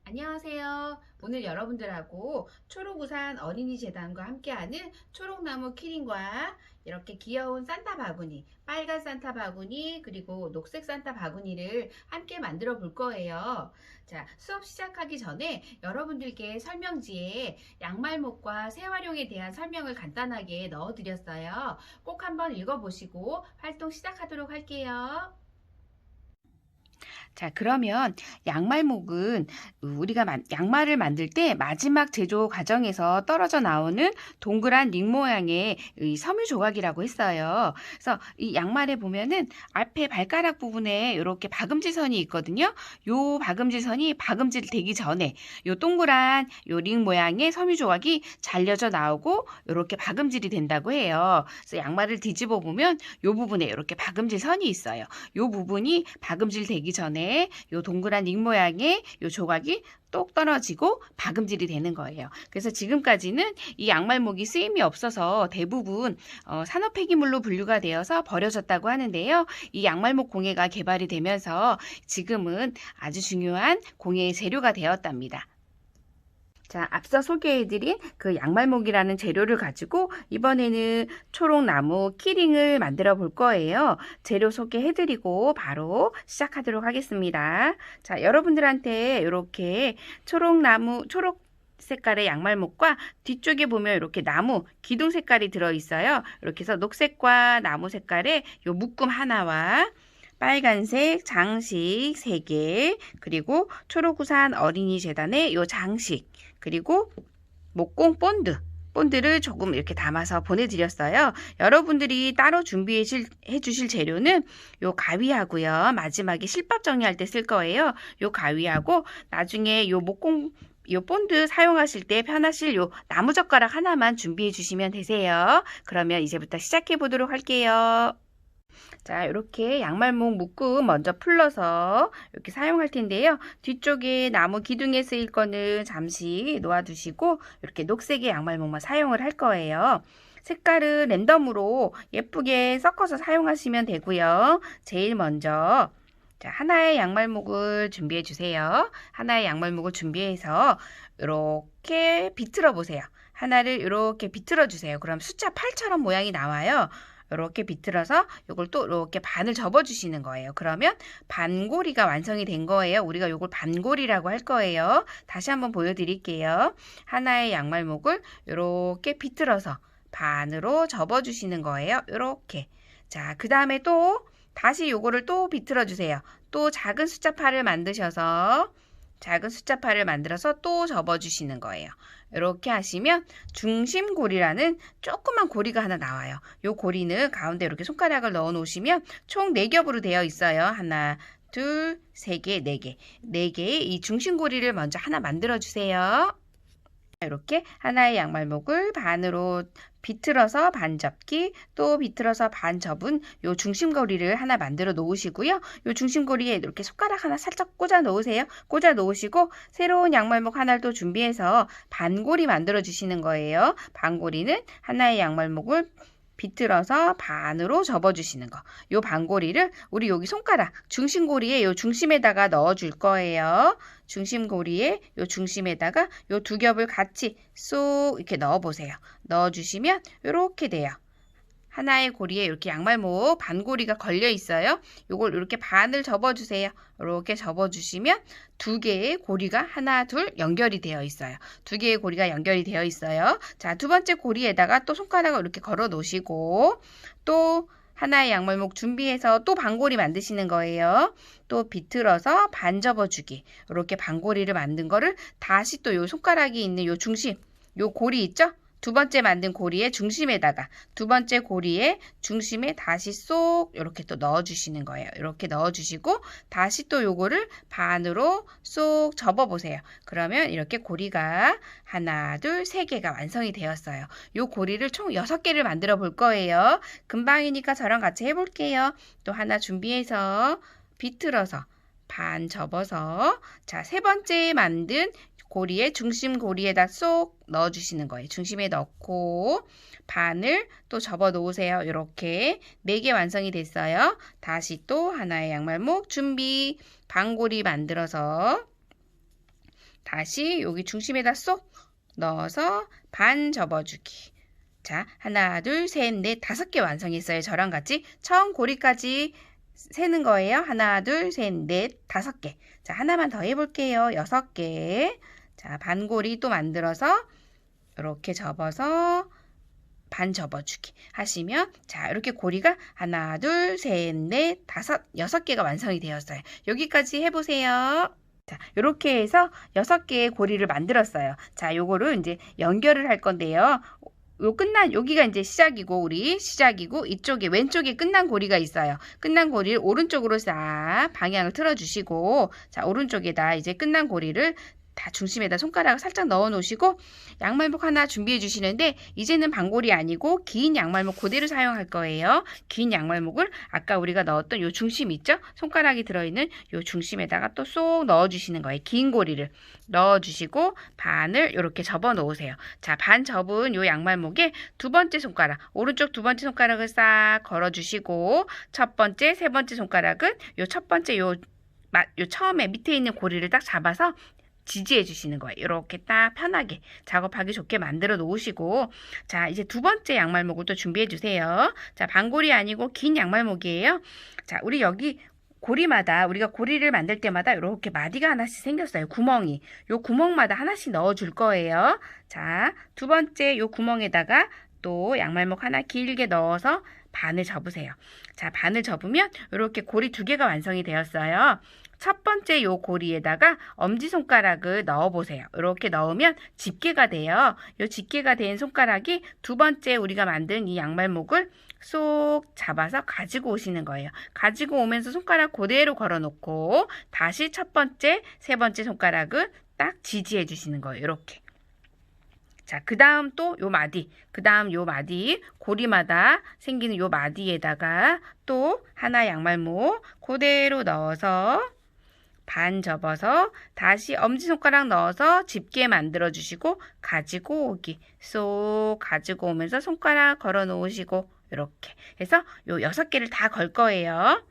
안녕하세요. 오늘 여러분들하고 초록우산 어린이재단과 함께하는 초록나무 키링과 이렇게 귀여운 산타 바구니, 빨간 산타 바구니, 그리고 녹색 산타 바구니를 함께 만들어 볼 거예요. 자, 수업 시작하기 전에 여러분들께 설명지에 양말목과 재활용에 대한 설명을 간단하게 넣어 드렸어요. 꼭 한번 읽어보시고 활동 시작하도록 할게요. 자, 그러면 양말목은 우리가 양말을 만들 때 마지막 제조 과정에서 떨어져 나오는 동그란 링 모양의 이 섬유 조각이라고 했어요. 그래서 이 양말에 보면은 앞에 발가락 부분에 이렇게 박음질선이 있거든요. 요 박음질선이 박음질 되기 전에 요 동그란 요 링 모양의 섬유 조각이 잘려져 나오고 이렇게 박음질이 된다고 해요. 그래서 양말을 뒤집어 보면 요 부분에 이렇게 박음질선이 있어요. 요 부분이 박음질 되기 전에 요 동그란 링 모양의 요 조각이 똑 떨어지고 박음질이 되는 거예요. 그래서 지금까지는 이 양말목이 쓰임이 없어서 대부분 산업 폐기물로 분류가 되어서 버려졌다고 하는데요. 이 양말목 공예가 개발이 되면서 지금은 아주 중요한 공예의 재료가 되었답니다. 자, 앞서 소개해드린 그 양말목이라는 재료를 가지고 이번에는 초록나무 키링을 만들어 볼 거예요. 재료 소개해드리고 바로 시작하도록 하겠습니다. 자, 여러분들한테 이렇게 초록 색깔의 양말목과 뒤쪽에 보면 이렇게 나무 기둥 색깔이 들어있어요. 이렇게 해서 녹색과 나무 색깔의 요 묶음 하나와 빨간색 장식 3개, 그리고 초록우산 어린이재단의 요 장식, 그리고 목공 본드를 조금 이렇게 담아서 보내드렸어요. 여러분들이 따로 준비해 주실 재료는 요 가위하고요. 마지막에 실밥 정리할 때 쓸 거예요. 요 가위하고 나중에 요 본드 사용하실 때 편하실 요 나무젓가락 하나만 준비해 주시면 되세요. 그러면 이제부터 시작해 보도록 할게요. 자, 이렇게 양말목 묶음 먼저 풀러서 이렇게 사용할 텐데요. 뒤쪽에 나무 기둥에 쓰일 거는 잠시 놓아두시고 이렇게 녹색의 양말목만 사용을 할 거예요. 색깔은 랜덤으로 예쁘게 섞어서 사용하시면 되고요. 제일 먼저 자, 하나의 양말목을 준비해 주세요. 하나의 양말목을 준비해서 이렇게 비틀어 보세요. 하나를 이렇게 비틀어 주세요. 그럼 숫자 8처럼 모양이 나와요. 이렇게 비틀어서 이걸 또 이렇게 반을 접어 주시는 거예요. 그러면 반고리가 완성이 된 거예요. 우리가 이걸 반고리라고 할 거예요. 다시 한번 보여드릴게요. 하나의 양말목을 이렇게 비틀어서 반으로 접어 주시는 거예요. 이렇게. 자, 그 다음에 또 다시 요거를 또 비틀어 주세요. 또 작은 숫자 8을 만드셔서 또 접어 주시는 거예요. 이렇게 하시면 중심고리라는 조그만 고리가 하나 나와요. 이 고리는 가운데 이렇게 손가락을 넣어 놓으시면 총 4겹으로 되어 있어요. 하나, 둘, 세 개, 네 개. 4개의 이 중심고리를 먼저 하나 만들어 주세요. 이렇게 하나의 양말목을 반으로 비틀어서 반 접기, 또 비틀어서 반 접은 요 중심고리를 하나 만들어 놓으시고요. 요 중심고리에 이렇게 손가락 하나 살짝 꽂아 놓으세요. 꽂아 놓으시고 새로운 양말목 하나를 또 준비해서 반고리 만들어 주시는 거예요. 반고리는 하나의 양말목을 비틀어서 반으로 접어주시는 거. 요 반고리를 우리 여기 손가락 중심고리에 요 중심에다가 넣어 줄 거예요. 중심고리에 요 중심에다가 요 2겹을 같이 쏙 이렇게 넣어 보세요. 넣어 주시면 이렇게 돼요. 하나의 고리에 이렇게 양말목 반고리가 걸려 있어요. 요걸 이렇게 반을 접어주세요. 이렇게 접어주시면 2개의 고리가 하나, 둘 연결이 되어 있어요. 2개의 고리가 연결이 되어 있어요. 자, 2번째 고리에다가 또 손가락을 이렇게 걸어 놓으시고 또 하나의 양말목 준비해서 또 반고리 만드시는 거예요. 또 비틀어서 반 접어주기. 이렇게 반고리를 만든 거를 다시 또 요 손가락이 있는 요 중심, 요 고리 있죠? 2번째 만든 고리의 중심에다가 2번째 고리의 중심에 다시 쏙 이렇게 또 넣어주시는 거예요. 이렇게 넣어주시고 다시 또 요거를 반으로 쏙 접어보세요. 그러면 이렇게 고리가 하나, 둘, 3개가 완성이 되었어요. 요 고리를 총 6개를 만들어 볼 거예요. 금방이니까 저랑 같이 해볼게요. 또 하나 준비해서 비틀어서 반 접어서 자, 3번째 만든 고리에 중심 고리에다 쏙 넣어주시는 거예요. 중심에 넣고 반을 또 접어 놓으세요. 이렇게 4개 완성이 됐어요. 다시 또 하나의 양말목 준비. 반고리 만들어서 다시 여기 중심에다 쏙 넣어서 반 접어주기. 자, 하나, 둘, 셋, 넷, 5개 완성했어요. 저랑 같이 처음 고리까지 세는 거예요. 하나, 둘, 셋, 넷, 5개. 자, 하나만 더 해볼게요. 6개. 자, 반고리 또 만들어서 이렇게 접어서 반 접어주기 하시면 자, 이렇게 고리가 하나, 둘, 셋, 넷, 6개가 완성이 되었어요. 여기까지 해보세요. 자, 이렇게 해서 6개의 고리를 만들었어요. 자, 요거를 이제 연결을 할 건데요. 여기가 이제 시작이고, 이쪽에, 왼쪽에 끝난 고리가 있어요. 끝난 고리를 오른쪽으로 싹 방향을 틀어주시고, 자, 오른쪽에다 이제 끝난 고리를 다 중심에다 손가락을 살짝 넣어 놓으시고 양말목 하나 준비해 주시는데 이제는 반고리 아니고 긴 양말목 그대로 사용할 거예요. 긴 양말목을 아까 우리가 넣었던 요 중심 있죠? 손가락이 들어있는 요 중심에다가 또 쏙 넣어 주시는 거예요. 긴 고리를 넣어 주시고 반을 이렇게 접어 놓으세요. 자, 반 접은 요 양말목에 두 번째 손가락, 오른쪽 두 번째 손가락을 싹 걸어 주시고 첫 번째, 세 번째 손가락은 요 첫 번째 요 처음에 밑에 있는 고리를 딱 잡아서 지지해 주시는 거예요. 이렇게 딱 편하게 작업하기 좋게 만들어 놓으시고 자, 이제 두 번째 양말목을 또 준비해 주세요. 자, 반고리 아니고 긴 양말목이에요. 자, 우리 여기 고리마다 우리가 고리를 만들 때마다 이렇게 마디가 하나씩 생겼어요. 구멍이. 요 구멍마다 하나씩 넣어 줄 거예요. 자, 두 번째 요 구멍에다가 또 양말목 하나 길게 넣어서 반을 접으세요. 자, 반을 접으면 이렇게 고리 2개가 완성이 되었어요. 첫 번째 요 고리에다가 엄지손가락을 넣어보세요. 이렇게 넣으면 집게가 돼요. 요 집게가 된 손가락이 두 번째 우리가 만든 이 양말목을 쏙 잡아서 가지고 오시는 거예요. 가지고 오면서 손가락 그대로 걸어놓고 다시 첫 번째, 세 번째 손가락을 딱 지지해 주시는 거예요. 이렇게. 자, 그 다음 또 요 마디, 고리마다 생기는 요 마디에다가 또 하나 양말목 그대로 넣어서 반 접어서 다시 엄지손가락 넣어서 집게 만들어 주시고 가지고 오기 쏙 가지고 오면서 손가락 걸어 놓으시고 이렇게 해서 요 6개를 다 걸 거예요.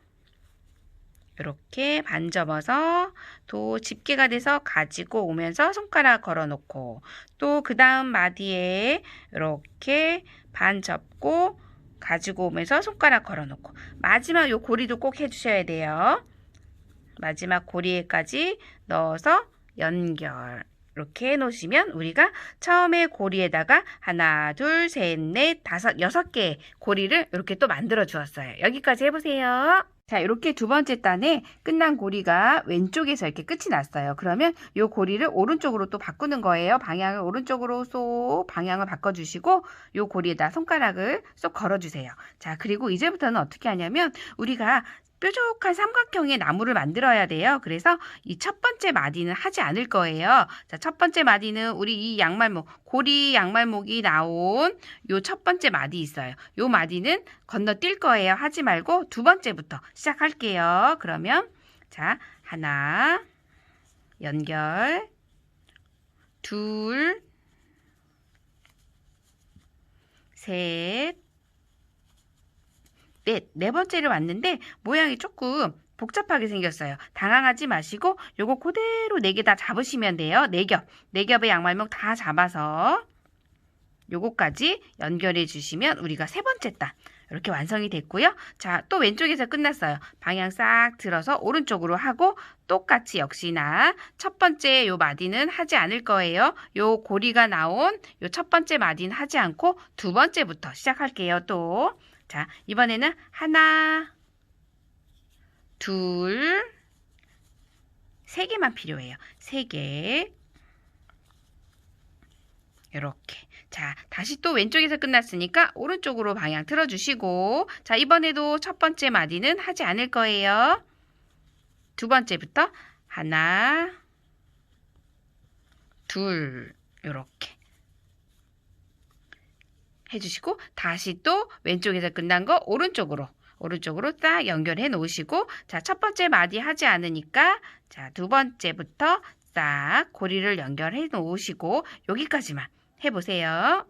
이렇게 반 접어서 또 집게가 돼서 가지고 오면서 손가락 걸어 놓고 또 그 다음 마디에 이렇게 반 접고 가지고 오면서 손가락 걸어 놓고 마지막 요 고리도 꼭 해주셔야 돼요. 마지막 고리에까지 넣어서 연결 이렇게 해 놓으시면 우리가 처음에 고리에다가 하나, 둘, 셋, 넷, 6개 고리를 이렇게 또 만들어 주었어요. 여기까지 해보세요. 자, 이렇게 두 번째 단에 끝난 고리가 왼쪽에서 이렇게 끝이 났어요. 그러면 이 고리를 오른쪽으로 또 바꾸는 거예요. 방향을 오른쪽으로 쏙 방향을 바꿔주시고 이 고리에다 손가락을 쏙 걸어주세요. 자, 그리고 이제부터는 어떻게 하냐면 우리가 뾰족한 삼각형의 나무를 만들어야 돼요. 그래서 이 첫 번째 마디는 하지 않을 거예요. 자, 첫 번째 마디는 우리 이 양말목, 고리 양말목이 나온 요 첫 번째 마디 있어요. 요 마디는 건너뛸 거예요. 하지 말고 두 번째부터 시작할게요. 그러면 자, 하나, 연결, 둘, 셋, 네 번째를 왔는데 모양이 조금 복잡하게 생겼어요. 당황하지 마시고 요거 그대로 4개 다 잡으시면 돼요. 4겹의 양말목 다 잡아서 요거까지 연결해 주시면 우리가 세 번째 단 이렇게 완성이 됐고요. 자, 또 왼쪽에서 끝났어요. 방향 싹 들어서 오른쪽으로 하고 똑같이 역시나 첫 번째 요 마디는 하지 않을 거예요. 요 고리가 나온 요 첫 번째 마디는 하지 않고 두 번째부터 시작할게요. 또 자, 이번에는 하나, 둘, 3개만 필요해요. 3개. 이렇게. 자, 다시 또 왼쪽에서 끝났으니까 오른쪽으로 방향 틀어주시고 자, 이번에도 첫 번째 마디는 하지 않을 거예요. 두 번째부터 하나, 둘, 이렇게. 해주시고 다시 또 왼쪽에서 끝난 거 오른쪽으로 딱 연결해 놓으시고 자, 첫 번째 마디 하지 않으니까 자, 두 번째부터 싹 고리를 연결해 놓으시고 여기까지만 해보세요.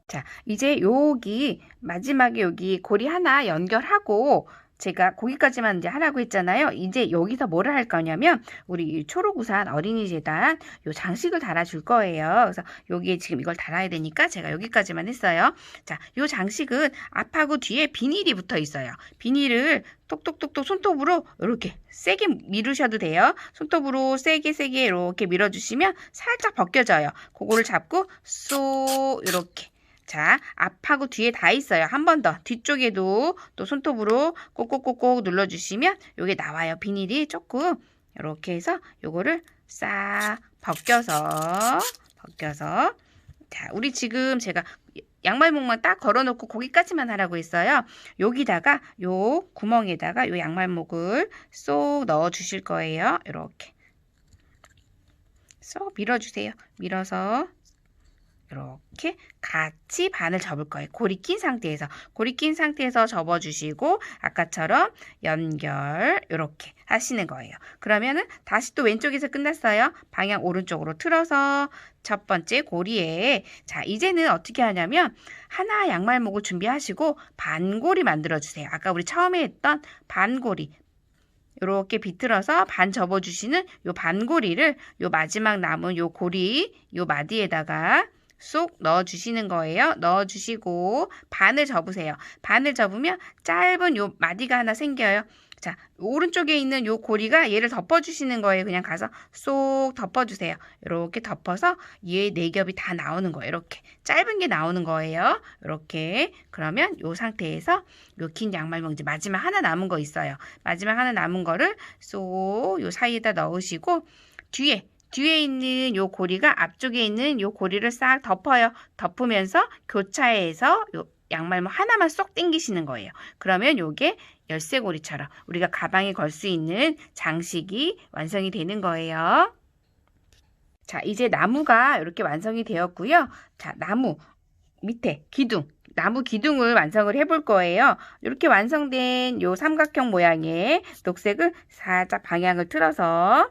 자, 이제 여기 마지막에 여기 고리 하나 연결하고 제가 거기까지만 이제 하라고 했잖아요. 이제 여기서 뭐를 할 거냐면 우리 초록우산 어린이재단 요 장식을 달아줄 거예요. 그래서 여기에 지금 이걸 달아야 되니까 제가 여기까지만 했어요. 자, 요 장식은 앞하고 뒤에 비닐이 붙어 있어요. 비닐을 톡톡톡톡 손톱으로 이렇게 세게 밀으셔도 돼요. 손톱으로 세게 이렇게 밀어주시면 살짝 벗겨져요. 그거를 잡고 쏙 이렇게. 자, 앞하고 뒤에 다 있어요. 한 번 더. 뒤쪽에도 또 손톱으로 꼭꼭꼭꼭 눌러주시면 요게 나와요. 비닐이 조금 이렇게 해서 요거를 싹 벗겨서 자, 우리 지금 제가 양말목만 딱 걸어놓고 거기까지만 하라고 했어요. 여기다가 요 구멍에다가 요 양말목을 쏙 넣어 주실 거예요. 이렇게 쏙 밀어주세요. 밀어서 이렇게 같이 반을 접을 거예요. 고리 낀 상태에서 접어주시고 아까처럼 연결 이렇게 하시는 거예요. 그러면은 다시 또 왼쪽에서 끝났어요. 방향 오른쪽으로 틀어서 첫 번째 고리에 자 이제는 어떻게 하냐면 하나 양말목을 준비하시고 반고리 만들어 주세요. 아까 우리 처음에 했던 반고리 이렇게 비틀어서 반 접어주시는 요 반고리를 요 마지막 남은 요 고리 요 마디에다가 쏙 넣어주시는 거예요. 넣어주시고 반을 접으세요. 반을 접으면 짧은 요 마디가 하나 생겨요. 자, 오른쪽에 있는 요 고리가 얘를 덮어주시는 거예요. 그냥 가서 쏙 덮어주세요. 이렇게 덮어서 얘 네 겹이 다 나오는 거예요. 이렇게 짧은 게 나오는 거예요. 이렇게 그러면 요 상태에서 요 긴 양말목 이제 마지막 하나 남은 거 있어요. 마지막 하나 남은 거를 쏙 요 사이에다 넣으시고 뒤에 있는 요 고리가 앞쪽에 있는 요 고리를 싹 덮어요. 덮으면서 교차해서 요 양말목 하나만 쏙 당기시는 거예요. 그러면 요게 열쇠고리처럼 우리가 가방에 걸 수 있는 장식이 완성이 되는 거예요. 자, 이제 나무가 이렇게 완성이 되었고요. 자, 나무 밑에 나무 기둥을 완성을 해볼 거예요. 이렇게 완성된 요 삼각형 모양의 녹색을 살짝 방향을 틀어서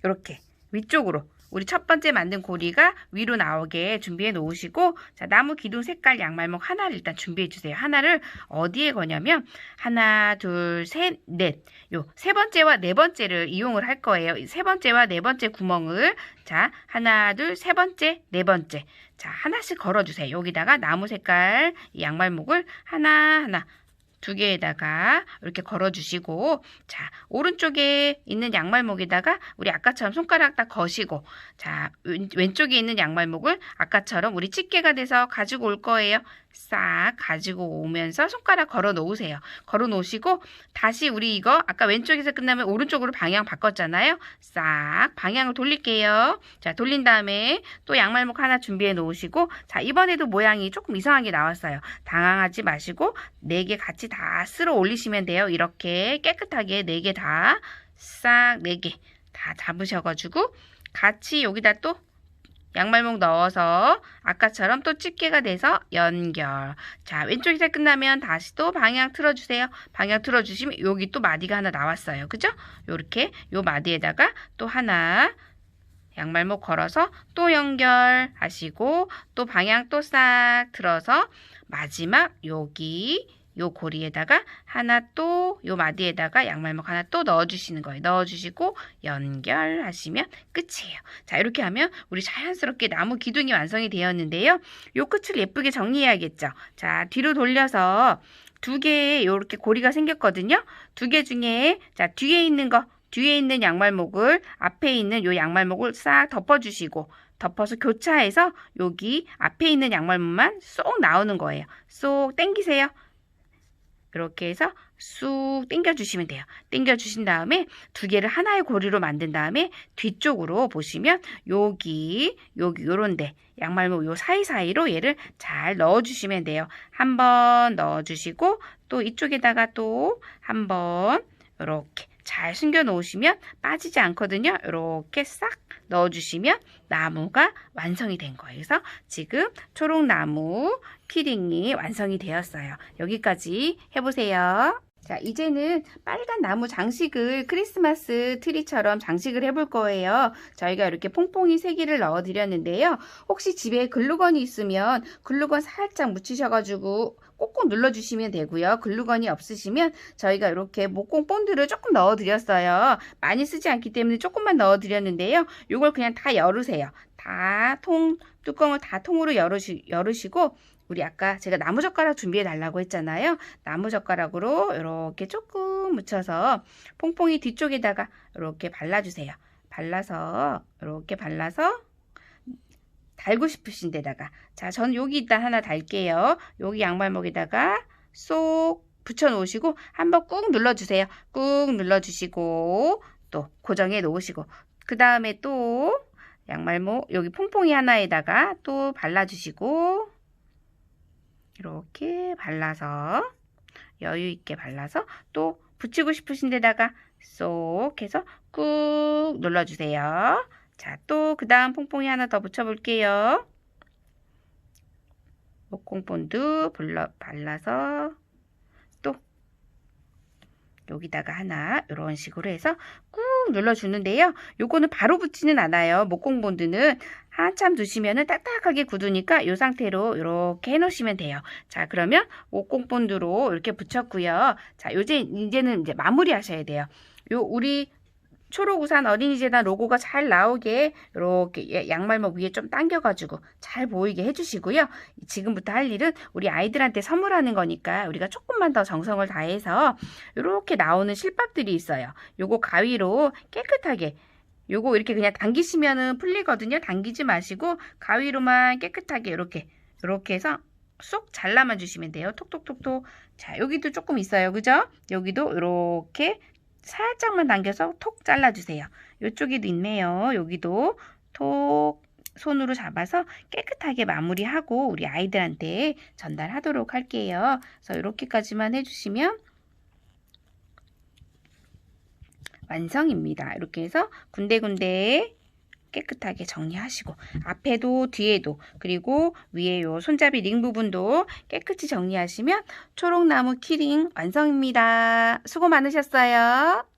이렇게 위쪽으로 우리 첫 번째 만든 고리가 위로 나오게 준비해 놓으시고 자 나무 기둥 색깔 양말목 하나를 일단 준비해 주세요. 하나를 어디에 거냐면 하나 둘 셋 넷 요 세 번째와 네 번째를 이용을 할 거예요. 세 번째와 네 번째 구멍을 자 하나 둘 세 번째 네 번째 자 하나씩 걸어주세요. 여기다가 나무 색깔 이 양말목을 하나 두 개에다가 이렇게 걸어주시고 자 오른쪽에 있는 양말목에다가 우리 아까처럼 손가락 딱 거시고 자 왼쪽에 있는 양말목을 아까처럼 우리 집게가 돼서 가지고 올 거예요. 싹 가지고 오면서 손가락 걸어 놓으세요. 걸어 놓으시고 다시 우리 이거 아까 왼쪽에서 끝나면 오른쪽으로 방향 바꿨잖아요. 싹 방향을 돌릴게요. 자 돌린 다음에 또 양말목 하나 준비해 놓으시고 자 이번에도 모양이 조금 이상하게 나왔어요. 당황하지 마시고 4개 같이 다 쓸어 올리시면 돼요. 이렇게 깨끗하게 4개 다 싹 4개 다 잡으셔가지고 같이 여기다 또 양말목 넣어서 아까처럼 또 집게가 돼서 연결. 자 왼쪽에서 끝나면 다시 또 방향 틀어주세요. 방향 틀어주시면 여기 또 마디가 하나 나왔어요. 그죠? 요렇게 요 마디에다가 또 하나 양말목 걸어서 또 연결하시고 또 방향 또 싹 틀어서 마지막 여기 요 고리에다가 하나 또 요 마디에다가 양말목 하나 또 넣어주시는 거예요. 넣어주시고 연결하시면 끝이에요. 자 이렇게 하면 우리 자연스럽게 나무 기둥이 완성이 되었는데요. 요 끝을 예쁘게 정리해야겠죠. 자 뒤로 돌려서 2개의 요렇게 고리가 생겼거든요. 2개 중에 자 뒤에 있는 양말목을 앞에 있는 요 양말목을 싹 덮어주시고 덮어서 교차해서 여기 앞에 있는 양말목만 쏙 나오는 거예요. 쏙 당기세요. 이렇게 해서 쑥 당겨주시면 돼요. 당겨주신 다음에 2개를 하나의 고리로 만든 다음에 뒤쪽으로 보시면 여기 요런데 양말목 요 사이사이로 얘를 잘 넣어주시면 돼요. 한번 넣어주시고 또 이쪽에다가 또 한번 이렇게 잘 숨겨 놓으시면 빠지지 않거든요. 이렇게 싹 넣어주시면 나무가 완성이 된 거예요. 그래서 지금 초록나무 키링이 완성이 되었어요. 여기까지 해보세요. 자, 이제는 빨간 나무 장식을 크리스마스 트리처럼 장식을 해볼 거예요. 저희가 이렇게 퐁퐁이 3개를 넣어 드렸는데요. 혹시 집에 글루건이 있으면 글루건 살짝 묻히셔가지고 꼭꼭 눌러주시면 되고요. 글루건이 없으시면 저희가 이렇게 목공 본드를 조금 넣어 드렸어요. 많이 쓰지 않기 때문에 조금만 넣어 드렸는데요. 이걸 그냥 다 열으세요. 뚜껑을 다 통으로 열으시고, 우리 아까 제가 나무젓가락 준비해 달라고 했잖아요. 나무젓가락으로 이렇게 조금 묻혀서 퐁퐁이 뒤쪽에다가 이렇게 발라주세요. 이렇게 발라서 달고 싶으신 데다가, 자, 전 여기 일단 하나 달게요. 여기 양말목에다가 쏙 붙여 놓으시고 한번 꾹 눌러주세요. 꾹 눌러주시고 또 고정해 놓으시고, 그 다음에 또 양말목 여기 퐁퐁이 하나에다가 또 발라주시고, 이렇게 발라서 여유 있게 발라서 또 붙이고 싶으신 데다가 쏙 해서 꾹 눌러주세요. 자, 또 그 다음 퐁퐁이 하나 더 붙여볼게요. 목공 본드 발라서 또 여기다가 하나 이런 식으로 해서 꾹 눌러주는데요. 요거는 바로 붙지는 않아요. 목공 본드는 한참 두시면은 딱딱하게 굳으니까 이 상태로 이렇게 해놓으시면 돼요. 자, 그러면 목공 본드로 이렇게 붙였고요. 자, 이제는 이제 마무리 하셔야 돼요. 우리 초록우산 어린이재단 로고가 잘 나오게 이렇게 양말목 위에 좀 당겨가지고 잘 보이게 해주시고요. 지금부터 할 일은 우리 아이들한테 선물하는 거니까 우리가 조금만 더 정성을 다해서 이렇게 나오는 실밥들이 있어요. 요거 가위로 깨끗하게, 요거 이렇게 그냥 당기시면은 풀리거든요. 당기지 마시고 가위로만 깨끗하게 이렇게 해서 쏙 잘라만 주시면 돼요. 톡톡톡톡. 자, 여기도 조금 있어요. 그죠? 여기도 이렇게 살짝만 당겨서 톡 잘라주세요. 이쪽에도 있네요. 여기도 톡 손으로 잡아서 깨끗하게 마무리하고 우리 아이들한테 전달하도록 할게요. 그래서 이렇게까지만 해주시면 완성입니다. 이렇게 해서 군데군데 깨끗하게 정리하시고, 앞에도 뒤에도, 그리고 위에 요 손잡이 링 부분도 깨끗이 정리하시면 초록나무 키링 완성입니다. 수고 많으셨어요.